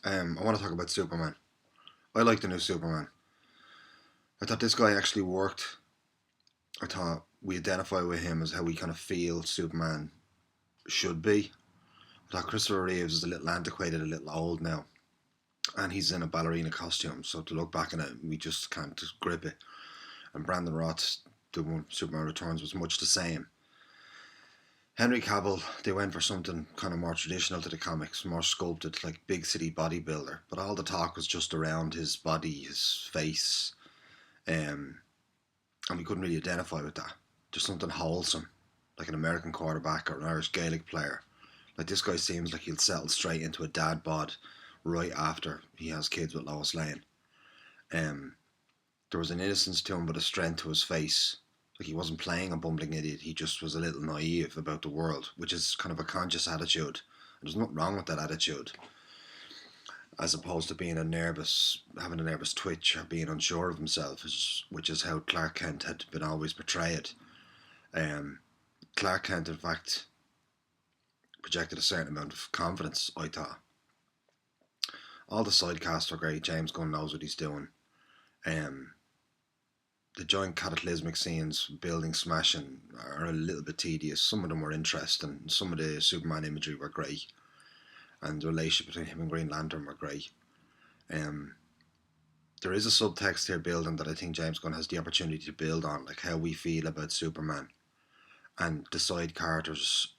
I want to talk about Superman. I like the new Superman. I thought this guy actually worked. I thought we identify with him as how we kind of feel Superman should be. I thought Christopher Reeves is a little antiquated, a little old now, and he's in a ballerina costume. So to look back on it, we just can't grip it. And Brandon Roth's the one Superman Returns was much the same. Henry Cavill, they went for something kind of more traditional to the comics, more sculpted, like big city bodybuilder. But all the talk was just around his body, his face, um, and we couldn't really identify with that. Just something wholesome, like an American quarterback or an Irish Gaelic player. Like this guy seems like he'll settle straight into a dad bod right after he has kids with Lois Lane. Um, there was an innocence to him, but a strength to his face. Like he wasn't playing a bumbling idiot. He just was a little naive about the world, which is kind of a conscious attitude. There's nothing wrong with that attitude, as opposed to being having a nervous twitch or being unsure of himself, which is how Clark Kent had been always portrayed. Um, Clark Kent, in fact, projected a certain amount of confidence. I thought all the side casts were great. James Gunn knows what he's doing. Um, the giant cataclysmic scenes, building smashing, are a little bit tedious. Some of them were interesting. Some of the Superman imagery were great, and the relationship between him and Green Lantern were great. Um, there is a subtext here building that I think James Gunn has the opportunity to build on, like how we feel about Superman and the side characters,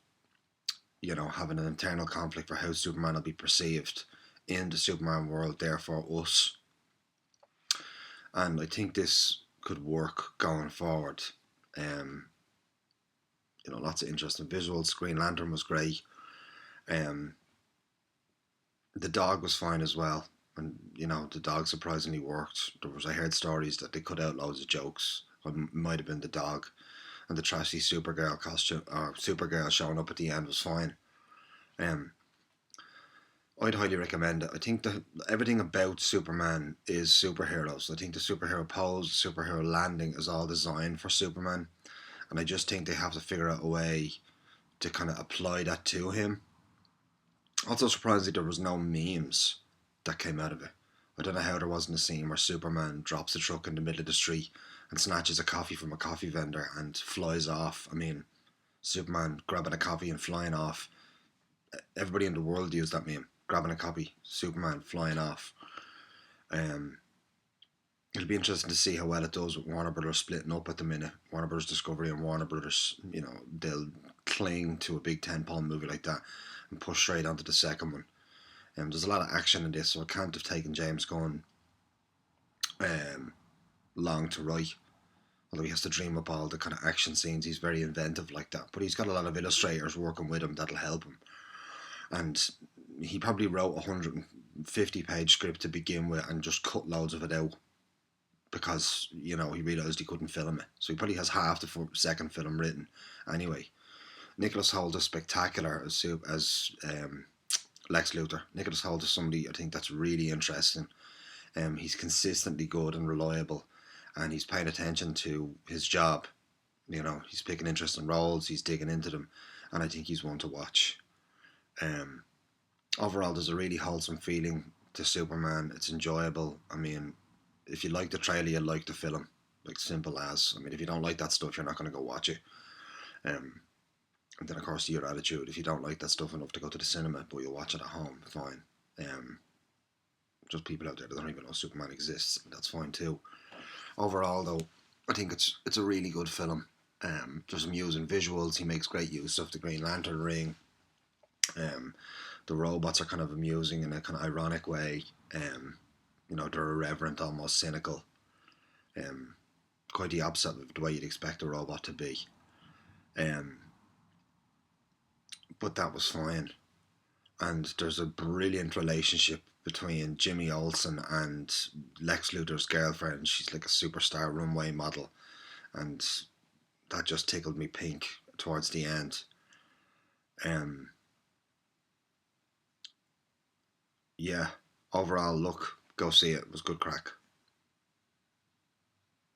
having an internal conflict for how Superman will be perceived in the Superman world, therefore us. And I think this could work going forward. Um, lots of interesting visuals. Green Lantern was great. Um, the dog was fine as well, and the dog surprisingly worked. I heard stories that they cut out loads of jokes. It might have been the dog, and the trashy Supergirl costume or Supergirl showing up at the end was fine. Um, I'd highly recommend it. I think that everything about Superman is superheroes. I think the superhero pose, the superhero landing is all designed for Superman, and I just think they have to figure out a way to kind of apply that to him. Also, surprisingly, there was no memes that came out of it. I don't know how there wasn't a scene where Superman drops the truck in the middle of the street and snatches a coffee from a coffee vendor and flies off. I mean, Superman grabbing a coffee and flying off. Everybody in the world used that meme. Grabbing a coffee, Superman flying off. Um, it'll be interesting to see how well it does with Warner Brothers splitting up at the minute. Warner Brothers Discovery and Warner Brothers, they'll cling to a big 10-pole movie like that and push straight onto the second one. There's a lot of action in this, so it can't have taken James Gunn um, long to write. Although he has to dream up all the kind of action scenes, he's very inventive like that. But he's got a lot of illustrators working with him that'll help him. And he probably wrote a 150-page script to begin with and just cut loads of it out because, he realised he couldn't film it. So he probably has half the second film written anyway. Nicholas Hoult is spectacular as Lex Luthor. Nicholas Hoult is somebody I think that's really interesting. He's consistently good and reliable, and he's paying attention to his job. He's picking interesting roles, he's digging into them, and I think he's one to watch. Overall, there's a really wholesome feeling to Superman. It's enjoyable. I mean, if you like the trailer, you'll like the film. Like, simple as. I mean, if you don't like that stuff, you're not going to go watch it. And then, of course, your attitude. If you don't like that stuff enough to go to the cinema, but you'll watch it at home, fine. Just people out there that don't even know Superman exists, that's fine too. Overall, though, I think it's a really good film. There's amusing visuals. He makes great use of the Green Lantern ring. The robots are kind of amusing in a kind of ironic way. They're irreverent, almost cynical. Quite the opposite of the way you'd expect a robot to be. But that was fine. And there's a brilliant relationship between Jimmy Olsen and Lex Luthor's girlfriend. She's like a superstar runway model, and that just tickled me pink towards the end. Yeah, overall, look, go see it. It was good crack.